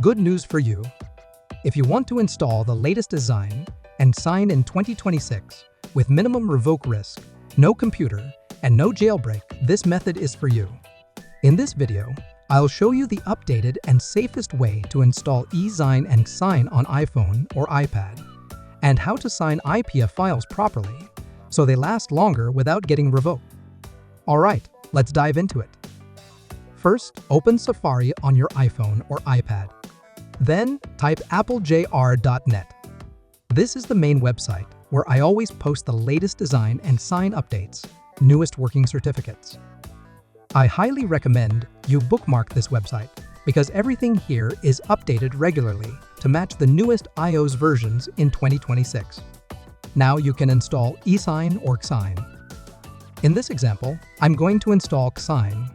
Good news for you. If you want to install the latest Esign and Ksign in 2026 with minimum revoke risk, no computer, and no jailbreak, this method is for you. In this video, I'll show you the updated and safest way to install Esign and Ksign on iPhone or iPad, and how to sign IPA files properly so they last longer without getting revoked. Alright, let's dive into it. First, open Safari on your iPhone or iPad. Then, type AppleJr .net. This is the main website where I always post the latest Esign and Ksign updates, newest working certificates. I highly recommend you bookmark this website because everything here is updated regularly to match the newest iOS versions in 2026. Now you can install Esign or Ksign. In this example, I'm going to install Ksign.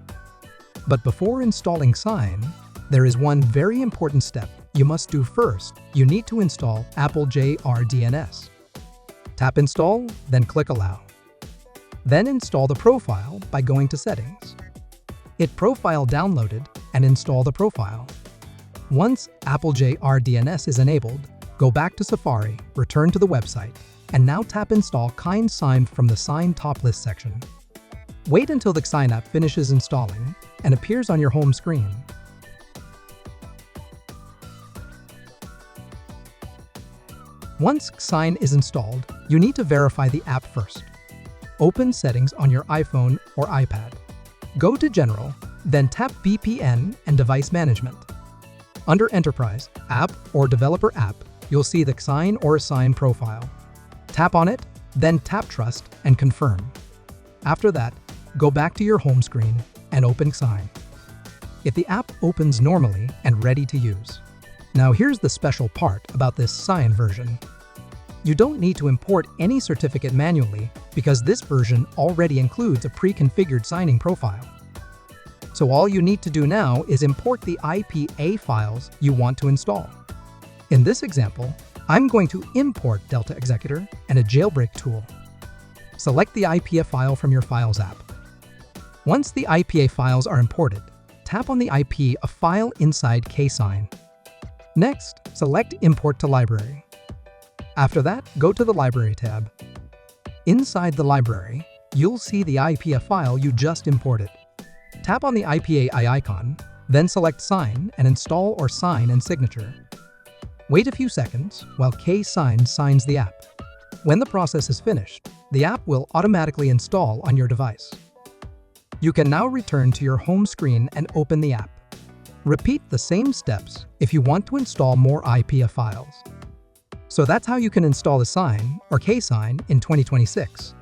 But before installing Ksign, there is one very important step you must do first. You need to install AppleJr DNS. Tap Install, then click Allow. Then install the profile by going to Settings. Hit Profile Downloaded and install the profile. Once AppleJr DNS is enabled, go back to Safari, return to the website, and now tap Install Ksign from the Sign Top List section. Wait until the Ksign app finishes installing and appears on your home screen. Once Ksign is installed, you need to verify the app first. Open Settings on your iPhone or iPad. Go to General, then tap VPN and Device Management. Under Enterprise, App or Developer App, you'll see the Ksign or Esign profile. Tap on it, then tap Trust and Confirm. After that, go back to your home screen and open Ksign. If the app opens normally and ready to use. Now here's the special part about this Ksign version. You don't need to import any certificate manually because this version already includes a pre-configured signing profile. So all you need to do now is import the IPA files you want to install. In this example, I'm going to import Delta Executor and a jailbreak tool. Select the IPA file from your Files app. Once the IPA files are imported, tap on the IP a file inside Ksign. Next, select Import to Library. After that, go to the Library tab. Inside the library, you'll see the IPA file you just imported. Tap on the IPA icon, then select Sign and install or sign and signature. Wait a few seconds while Ksign signs the app. When the process is finished, the app will automatically install on your device. You can now return to your home screen and open the app. Repeat the same steps if you want to install more IPA files. So that's how you can install Esign or Ksign in 2026.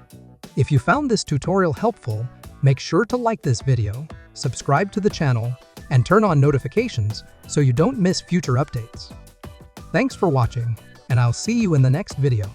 If you found this tutorial helpful, make sure to like this video, subscribe to the channel, and turn on notifications so you don't miss future updates. Thanks for watching, and I'll see you in the next video.